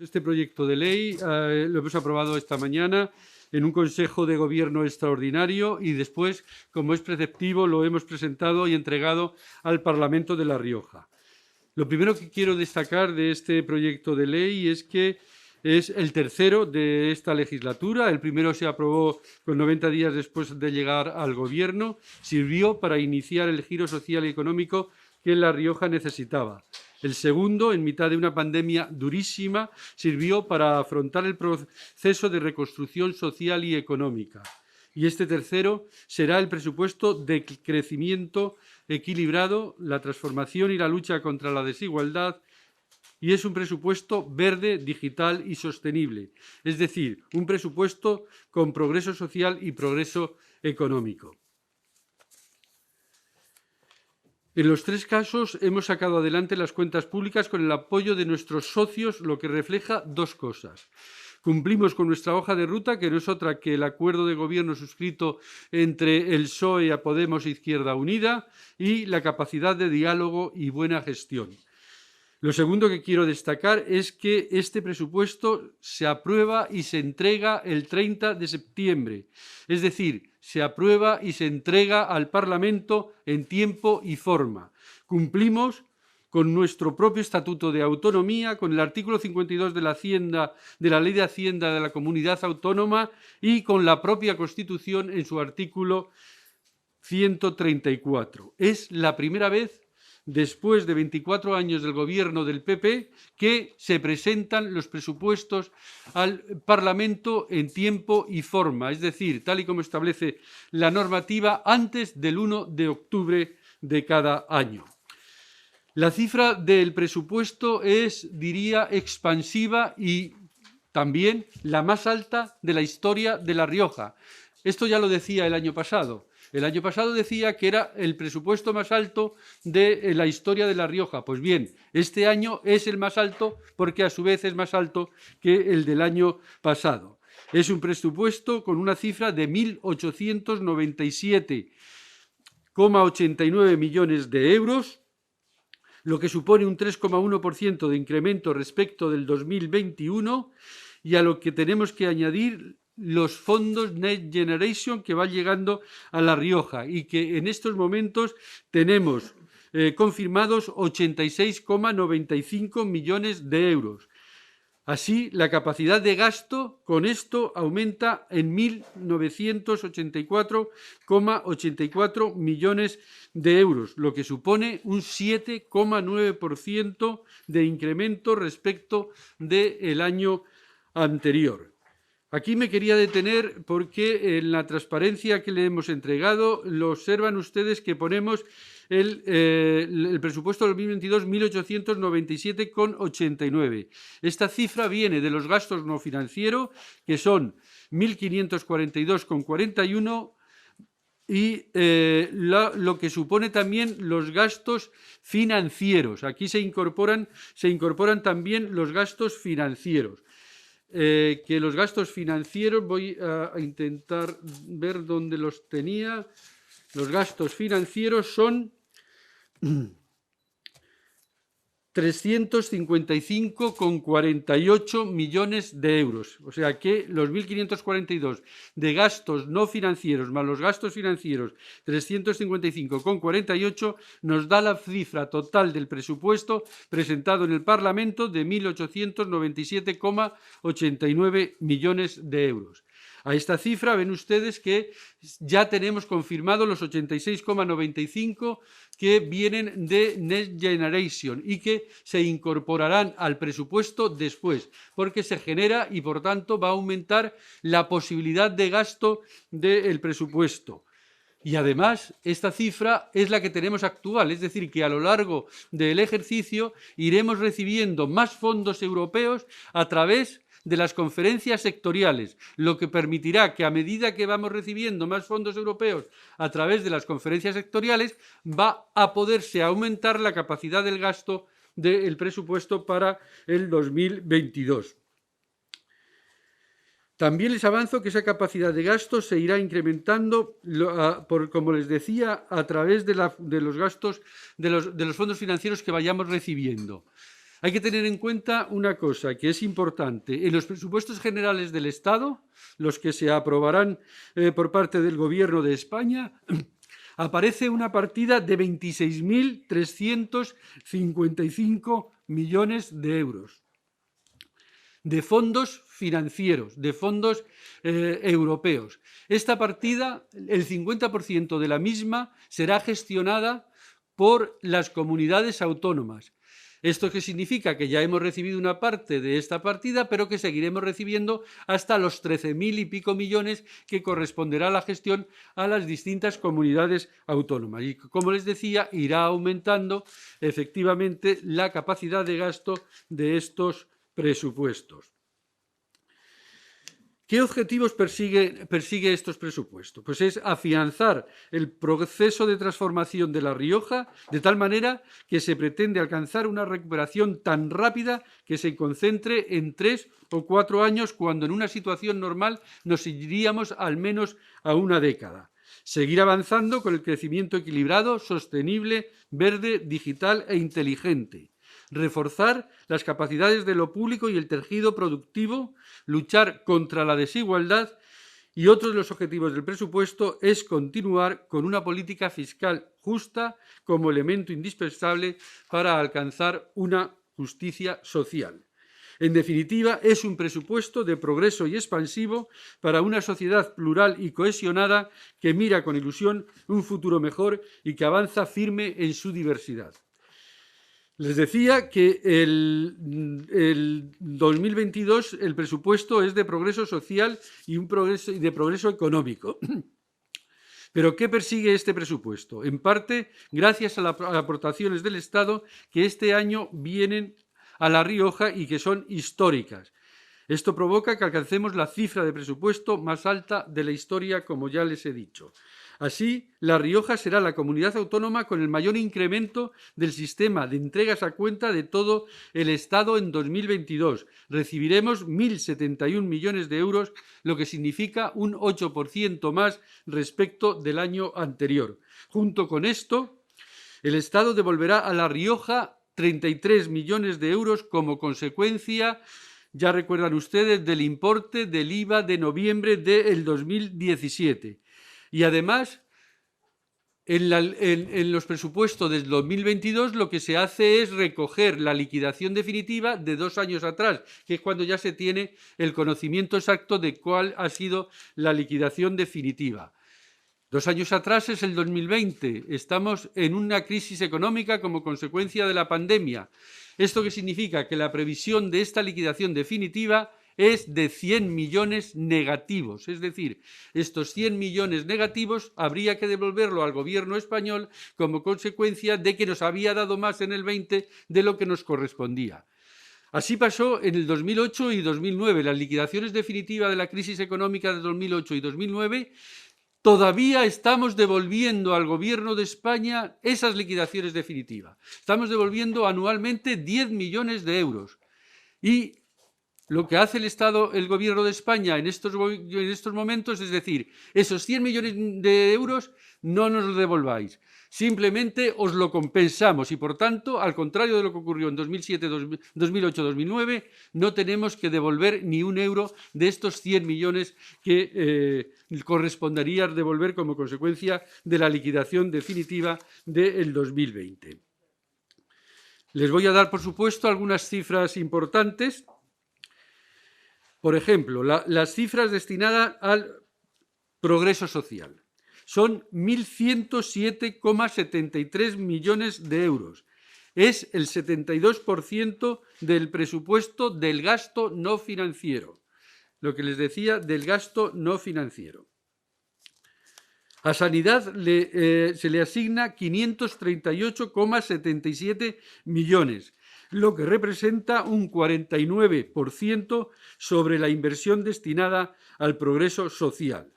Este proyecto de ley lo hemos aprobado esta mañana en un Consejo de Gobierno extraordinario y después, como es preceptivo, lo hemos presentado y entregado al Parlamento de La Rioja. Lo primero que quiero destacar de este proyecto de ley es que es el tercero de esta legislatura. El primero se aprobó con 90 días después de llegar al Gobierno. Sirvió para iniciar el giro social y económico que La Rioja necesitaba. El segundo, en mitad de una pandemia durísima, sirvió para afrontar el proceso de reconstrucción social y económica. Y este tercero será el presupuesto de crecimiento equilibrado, la transformación y la lucha contra la desigualdad, y es un presupuesto verde, digital y sostenible, es decir, un presupuesto con progreso social y progreso económico. En los tres casos hemos sacado adelante las cuentas públicas con el apoyo de nuestros socios, lo que refleja dos cosas. Cumplimos con nuestra hoja de ruta, que no es otra que el acuerdo de gobierno suscrito entre el PSOE, Podemos e Izquierda Unida, y la capacidad de diálogo y buena gestión. Lo segundo que quiero destacar es que este presupuesto se aprueba y se entrega el 30 de septiembre. Es decir, se aprueba y se entrega al Parlamento en tiempo y forma. Cumplimos con nuestro propio Estatuto de Autonomía, con el artículo 52 de la Ley de Hacienda de la Comunidad Autónoma y con la propia Constitución en su artículo 134. Es la primera vez, después de 24 años del gobierno del PP, que se presentan los presupuestos al Parlamento en tiempo y forma, es decir, tal y como establece la normativa, antes del 1 de octubre de cada año. La cifra del presupuesto es, diría, expansiva y también la más alta de la historia de La Rioja. Esto ya lo decía el año pasado. El año pasado decía que era el presupuesto más alto de la historia de La Rioja. Pues bien, este año es el más alto porque a su vez es más alto que el del año pasado. Es un presupuesto con una cifra de 1.897,89 millones de euros, lo que supone un 3,1% de incremento respecto del 2021, y a lo que tenemos que añadir los fondos Next Generation que van llegando a La Rioja y que en estos momentos tenemos confirmados 86,95 millones de euros. Así, la capacidad de gasto con esto aumenta en 1.984,84 millones de euros, lo que supone un 7,9% de incremento respecto del año anterior. Aquí me quería detener porque en la transparencia que le hemos entregado lo observan ustedes que ponemos el presupuesto del 2022 1.897,89. Esta cifra viene de los gastos no financieros, que son 1.542,41, y lo que supone también los gastos financieros. Aquí se incorporan también los gastos financieros. Que los gastos financieros, voy a intentar ver dónde los tenía. Los gastos financieros son 355,48 millones de euros. O sea que los 1.542 de gastos no financieros más los gastos financieros 355,48 nos da la cifra total del presupuesto presentado en el Parlamento de 1.897,89 millones de euros. A esta cifra ven ustedes que ya tenemos confirmado los 86,95 que vienen de Next Generation y que se incorporarán al presupuesto después, porque se genera y, por tanto, va a aumentar la posibilidad de gasto del presupuesto. Y además, esta cifra es la que tenemos actual, es decir, que a lo largo del ejercicio iremos recibiendo más fondos europeos a través de las conferencias sectoriales, lo que permitirá que a medida que vamos recibiendo más fondos europeos a través de las conferencias sectoriales, va a poderse aumentar la capacidad del gasto del presupuesto para el 2022. También les avanzo que esa capacidad de gasto se irá incrementando, como les decía, a través de los gastos de los fondos financieros que vayamos recibiendo. Hay que tener en cuenta una cosa que es importante. En los presupuestos generales del Estado, los que se aprobarán por parte del Gobierno de España, aparece una partida de 26.355 millones de euros de fondos financieros, de fondos europeos. Esta partida, el 50% de la misma será gestionada por las comunidades autónomas. ¿Esto qué significa? Que ya hemos recibido una parte de esta partida, pero que seguiremos recibiendo hasta los 13.000 y pico millones que corresponderá la gestión a las distintas comunidades autónomas. Y, como les decía, irá aumentando efectivamente la capacidad de gasto de estos presupuestos. ¿Qué objetivos persigue estos presupuestos? Pues es afianzar el proceso de transformación de La Rioja de tal manera que se pretende alcanzar una recuperación tan rápida que se concentre en 3 o 4 años, cuando en una situación normal nos iríamos al menos a una década. Seguir avanzando con el crecimiento equilibrado, sostenible, verde, digital e inteligente. Reforzar las capacidades de lo público y el tejido productivo, luchar contra la desigualdad, y otro de los objetivos del presupuesto es continuar con una política fiscal justa como elemento indispensable para alcanzar una justicia social. En definitiva, es un presupuesto de progreso y expansivo para una sociedad plural y cohesionada que mira con ilusión un futuro mejor y que avanza firme en su diversidad. Les decía que el 2022 el presupuesto es de progreso social y de progreso económico. ¿Pero qué persigue este presupuesto? En parte, gracias a las aportaciones del Estado que este año vienen a La Rioja y que son históricas. Esto provoca que alcancemos la cifra de presupuesto más alta de la historia, como ya les he dicho. Así, La Rioja será la comunidad autónoma con el mayor incremento del sistema de entregas a cuenta de todo el Estado en 2022. Recibiremos 1.071 millones de euros, lo que significa un 8% más respecto del año anterior. Junto con esto, el Estado devolverá a La Rioja 33 millones de euros como consecuencia, ya recuerdan ustedes, del importe del IVA de noviembre del 2017. Y además, en los presupuestos del 2022 lo que se hace es recoger la liquidación definitiva de 2 años atrás, que es cuando ya se tiene el conocimiento exacto de cuál ha sido la liquidación definitiva. 2 años atrás es el 2020. Estamos en una crisis económica como consecuencia de la pandemia. ¿Esto qué significa? Que la previsión de esta liquidación definitiva es de 100 millones negativos. Es decir, estos 100 millones negativos habría que devolverlo al gobierno español como consecuencia de que nos había dado más en el 20 de lo que nos correspondía. Así pasó en el 2008 y 2009. Las liquidaciones definitivas de la crisis económica de 2008 y 2009 todavía estamos devolviendo al Gobierno de España esas liquidaciones definitivas. Estamos devolviendo anualmente 10 millones de euros. Y lo que hace el Gobierno de España en estos momentos es decir, esos 100 millones de euros no nos los devolváis. Simplemente os lo compensamos y, por tanto, al contrario de lo que ocurrió en 2007, 2008, 2009, no tenemos que devolver ni un euro de estos 100 millones que correspondería devolver como consecuencia de la liquidación definitiva del 2020. Les voy a dar, por supuesto, algunas cifras importantes. Por ejemplo, las cifras destinadas al progreso social. Son 1.107,73 millones de euros. Es el 72% del presupuesto del gasto no financiero. Lo que les decía del gasto no financiero. A Sanidad se le asigna 538,77 millones, lo que representa un 49% sobre la inversión destinada al progreso social.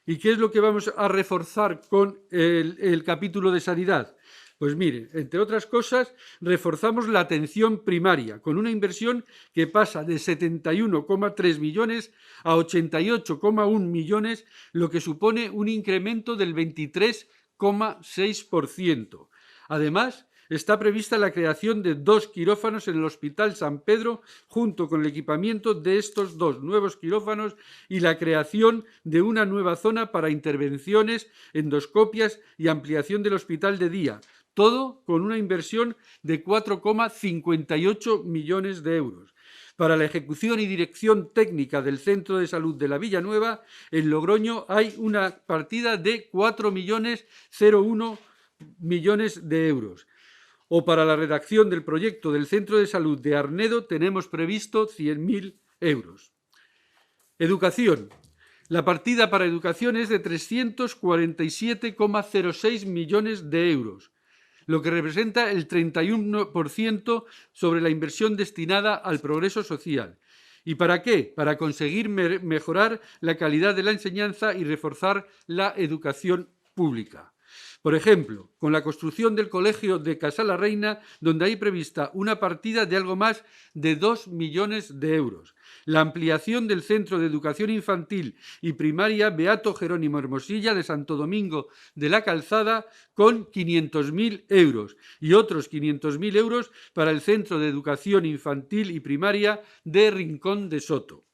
¿Y qué es lo que vamos a reforzar con el capítulo de sanidad? Pues mire, entre otras cosas, reforzamos la atención primaria con una inversión que pasa de 71,3 millones a 88,1 millones, lo que supone un incremento del 23,6%. Además, está prevista la creación de 2 quirófanos en el Hospital San Pedro, junto con el equipamiento de estos 2 nuevos quirófanos y la creación de una nueva zona para intervenciones, endoscopias y ampliación del hospital de día, todo con una inversión de 4,58 millones de euros. Para la ejecución y dirección técnica del Centro de Salud de la Villanueva, en Logroño hay una partida de 4,01 millones de euros. O para la redacción del proyecto del Centro de Salud de Arnedo tenemos previsto 100.000 euros. Educación. La partida para educación es de 347,06 millones de euros, lo que representa el 31% sobre la inversión destinada al progreso social. ¿Y para qué? Para conseguir mejorar la calidad de la enseñanza y reforzar la educación pública. Por ejemplo, con la construcción del colegio de Casala-Reina, donde hay prevista una partida de algo más de 2 millones de euros. La ampliación del Centro de Educación Infantil y Primaria Beato Jerónimo Hermosilla de Santo Domingo de la Calzada con 500.000 euros y otros 500.000 euros para el Centro de Educación Infantil y Primaria de Rincón de Soto.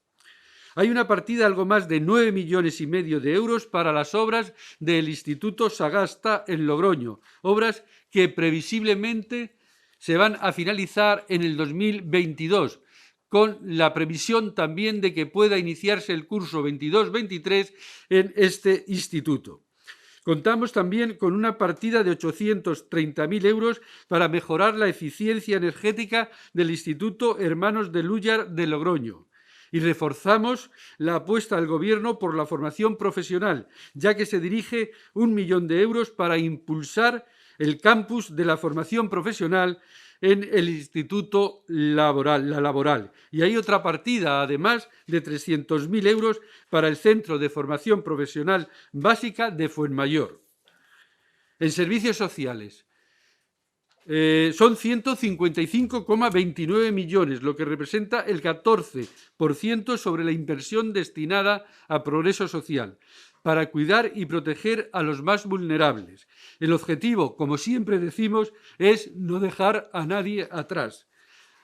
Hay una partida algo más de 9,5 millones de euros para las obras del Instituto Sagasta en Logroño, obras que previsiblemente se van a finalizar en el 2022, con la previsión también de que pueda iniciarse el curso 22-23 en este instituto. Contamos también con una partida de 830.000 euros para mejorar la eficiencia energética del Instituto Hermanos de Lúllar de Logroño. Y reforzamos la apuesta del Gobierno por la formación profesional, ya que se dirige 1 millón de euros para impulsar el campus de la formación profesional en el Instituto Laboral. Y hay otra partida, además, de 300.000 euros para el Centro de Formación Profesional Básica de Fuenmayor. En servicios sociales, son 155,29 millones, lo que representa el 14% sobre la inversión destinada a progreso social, para cuidar y proteger a los más vulnerables. El objetivo, como siempre decimos, es no dejar a nadie atrás.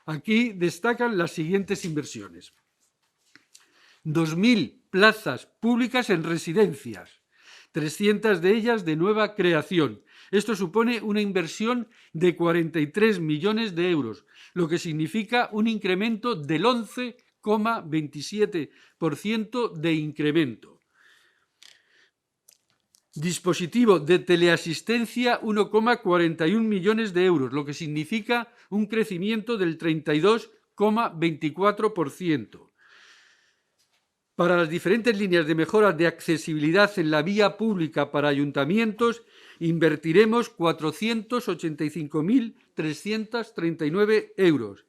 Aquí destacan las siguientes inversiones. 2.000 plazas públicas en residencias, 300 de ellas de nueva creación. Esto supone una inversión de 43 millones de euros, lo que significa un incremento del 11,27% de incremento. Dispositivo de teleasistencia, 1,41 millones de euros, lo que significa un crecimiento del 32,24%. Para las diferentes líneas de mejora de accesibilidad en la vía pública para ayuntamientos, invertiremos 485.339 euros.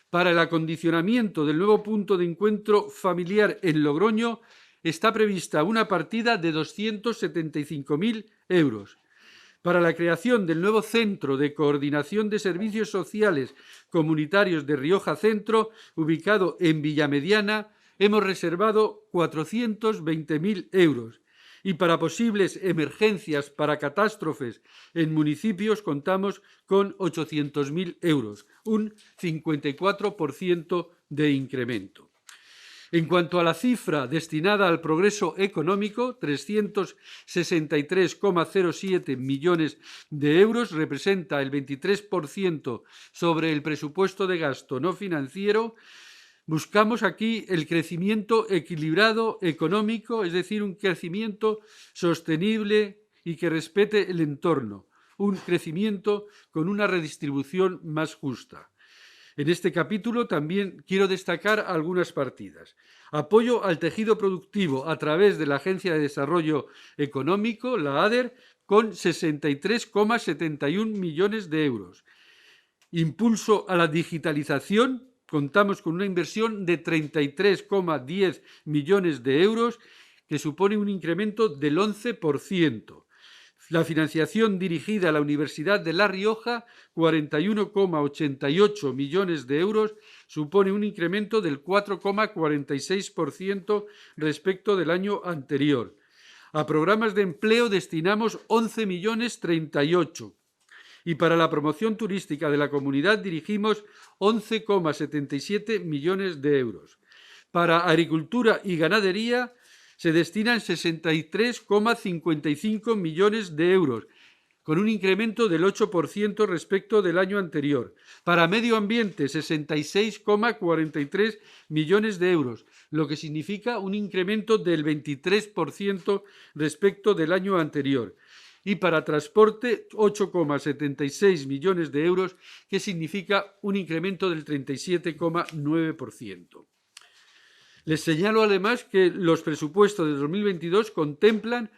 Para el acondicionamiento del nuevo punto de encuentro familiar en Logroño está prevista una partida de 275.000 euros. Para la creación del nuevo Centro de Coordinación de Servicios Sociales Comunitarios de Rioja Centro, ubicado en Villamediana, hemos reservado 420.000 euros. Y para posibles emergencias para catástrofes en municipios contamos con 800.000 euros, un 54% de incremento. En cuanto a la cifra destinada al progreso económico, 363,07 millones de euros, representa el 23% sobre el presupuesto de gasto no financiero. Buscamos aquí el crecimiento equilibrado económico, es decir, un crecimiento sostenible y que respete el entorno, un crecimiento con una redistribución más justa. En este capítulo también quiero destacar algunas partidas. Apoyo al tejido productivo a través de la Agencia de Desarrollo Económico, la ADER, con 63,71 millones de euros. Impulso a la digitalización. Contamos con una inversión de 33,10 millones de euros, que supone un incremento del 11%. La financiación dirigida a la Universidad de La Rioja, 41,88 millones de euros, supone un incremento del 4,46% respecto del año anterior. A programas de empleo destinamos 11,38 millones. y para la promoción turística de la comunidad dirigimos 11,77 millones de euros. Para agricultura y ganadería se destinan 63,55 millones de euros, con un incremento del 8% respecto del año anterior. Para medio ambiente, 66,43 millones de euros, lo que significa un incremento del 23% respecto del año anterior. Y para transporte, 8,76 millones de euros, que significa un incremento del 37,9%. Les señalo además que los presupuestos de 2022 contemplan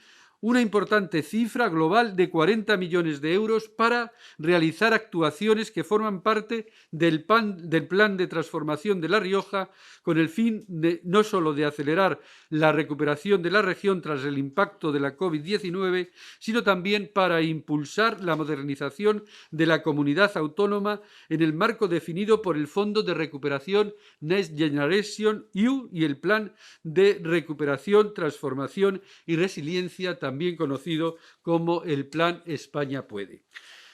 una importante cifra global de 40 millones de euros para realizar actuaciones que forman parte del plan de transformación de La Rioja, con el fin no solo de acelerar la recuperación de la región tras el impacto de la COVID-19, sino también para impulsar la modernización de la comunidad autónoma en el marco definido por el Fondo de Recuperación Next Generation EU y el Plan de Recuperación, Transformación y Resiliencia, también conocido como el Plan España Puede.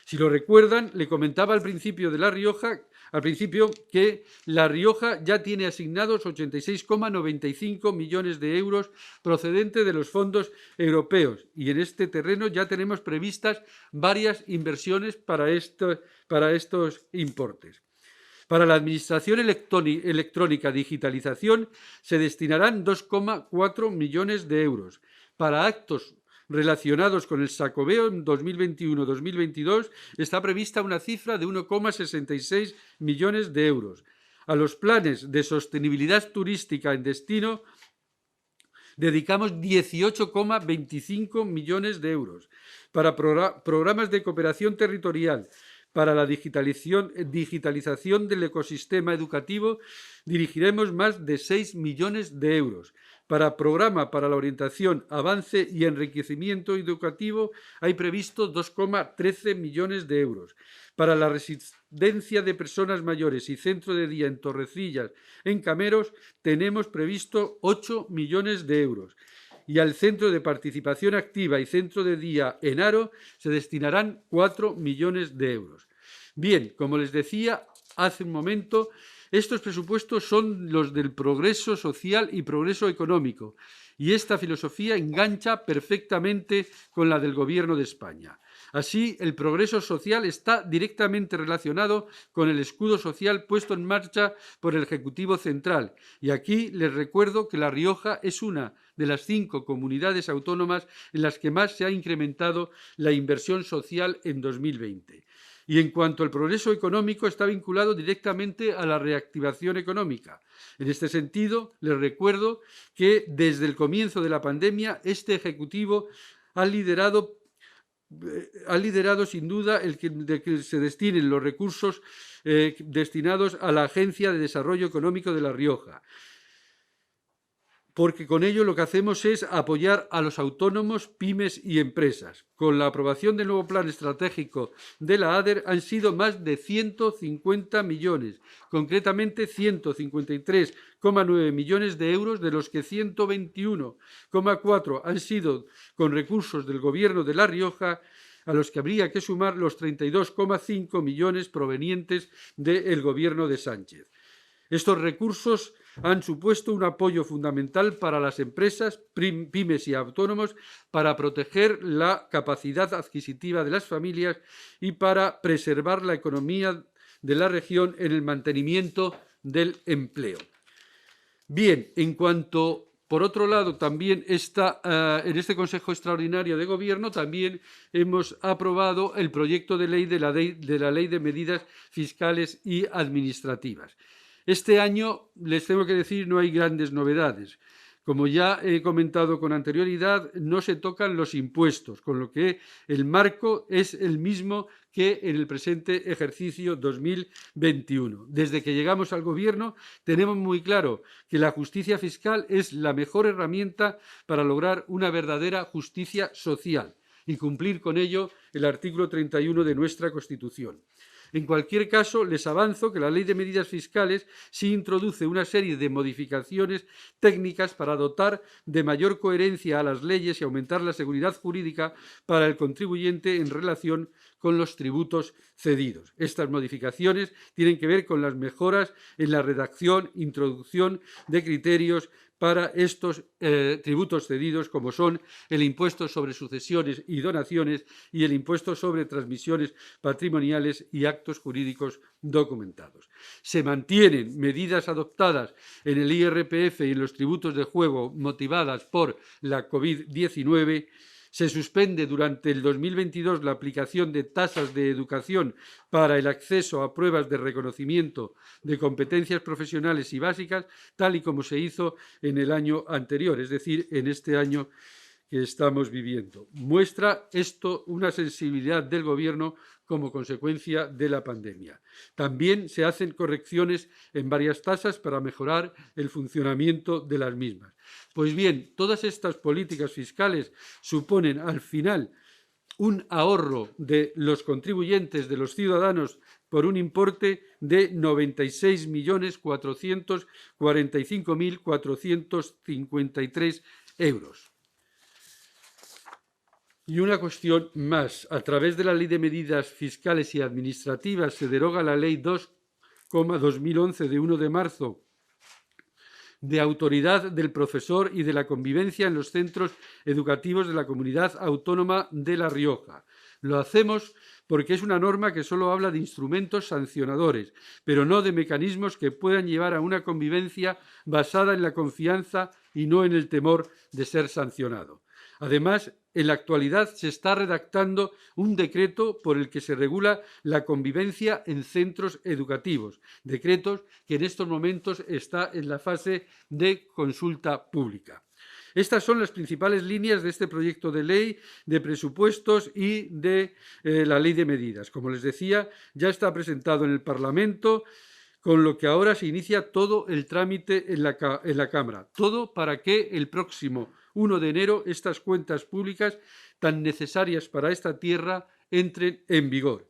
Si lo recuerdan, le comentaba al principio que La Rioja ya tiene asignados 86,95 millones de euros procedentes de los fondos europeos y en este terreno ya tenemos previstas varias inversiones para estos importes. Para la Administración Electrónica Digitalización se destinarán 2,4 millones de euros. Para actos relacionados con el Xacobeo en 2021-2022 está prevista una cifra de 1,66 millones de euros. A los planes de sostenibilidad turística en destino dedicamos 18,25 millones de euros. Para programas de cooperación territorial, para la digitalización del ecosistema educativo dirigiremos más de 6 millones de euros. Para programa para la orientación, avance y enriquecimiento educativo hay previsto 2,13 millones de euros. Para la residencia de personas mayores y centro de día en Torrecillas, en Cameros, tenemos previsto 8 millones de euros. Y al Centro de Participación Activa y Centro de Día en Haro se destinarán 4 millones de euros. Bien, como les decía hace un momento, estos presupuestos son los del progreso social y progreso económico, y esta filosofía engancha perfectamente con la del Gobierno de España. Así, el progreso social está directamente relacionado con el escudo social puesto en marcha por el Ejecutivo Central. Y aquí les recuerdo que La Rioja es una de las 5 comunidades autónomas en las que más se ha incrementado la inversión social en 2020. Y en cuanto al progreso económico, está vinculado directamente a la reactivación económica. En este sentido, les recuerdo que desde el comienzo de la pandemia, este Ejecutivo ha liderado sin duda el que se destinen los recursos destinados a la Agencia de Desarrollo Económico de La Rioja, porque con ello lo que hacemos es apoyar a los autónomos, pymes y empresas. Con la aprobación del nuevo plan estratégico de la ADER han sido más de 150 millones, concretamente 153,9 millones de euros, de los que 121,4 han sido con recursos del Gobierno de La Rioja, a los que habría que sumar los 32,5 millones provenientes del Gobierno de Sánchez. Estos recursos han supuesto un apoyo fundamental para las empresas, pymes y autónomos, para proteger la capacidad adquisitiva de las familias y para preservar la economía de la región en el mantenimiento del empleo. Bien, en cuanto, por otro lado, también en este Consejo Extraordinario de Gobierno también hemos aprobado el proyecto de ley de la Ley de Medidas Fiscales y Administrativas. Este año, les tengo que decir, no hay grandes novedades. Como ya he comentado con anterioridad, no se tocan los impuestos, con lo que el marco es el mismo que en el presente ejercicio 2021. Desde que llegamos al Gobierno tenemos muy claro que la justicia fiscal es la mejor herramienta para lograr una verdadera justicia social y cumplir con ello el artículo 31 de nuestra Constitución. En cualquier caso, les avanzo que la Ley de Medidas Fiscales sí introduce una serie de modificaciones técnicas para dotar de mayor coherencia a las leyes y aumentar la seguridad jurídica para el contribuyente en relación con los tributos cedidos. Estas modificaciones tienen que ver con las mejoras en la redacción, introducción de criterios para estos tributos cedidos, como son el impuesto sobre sucesiones y donaciones y el impuesto sobre transmisiones patrimoniales y actos jurídicos documentados. Se mantienen medidas adoptadas en el IRPF y en los tributos de juego motivadas por la COVID-19. Se suspende durante el 2022 la aplicación de tasas de educación para el acceso a pruebas de reconocimiento de competencias profesionales y básicas, tal y como se hizo en el año anterior, es decir, en este año que estamos viviendo. Muestra esto una sensibilidad del Gobierno como consecuencia de la pandemia. También se hacen correcciones en varias tasas para mejorar el funcionamiento de las mismas. Pues bien, todas estas políticas fiscales suponen al final un ahorro de los contribuyentes, de los ciudadanos, por un importe de 96.445.453 euros. Y una cuestión más. A través de la Ley de Medidas Fiscales y Administrativas se deroga la Ley 2,2011 de 1 de marzo de autoridad del profesor y de la convivencia en los centros educativos de la Comunidad Autónoma de La Rioja. Lo hacemos porque es una norma que solo habla de instrumentos sancionadores, pero no de mecanismos que puedan llevar a una convivencia basada en la confianza y no en el temor de ser sancionado. Además, en la actualidad se está redactando un decreto por el que se regula la convivencia en centros educativos, decretos que en estos momentos está en la fase de consulta pública. Estas son las principales líneas de este proyecto de ley de presupuestos y de la ley de medidas. Como les decía, ya está presentado en el Parlamento, con lo que ahora se inicia todo el trámite en la Cámara. Todo para que el próximo 1 de enero estas cuentas públicas tan necesarias para esta tierra entren en vigor.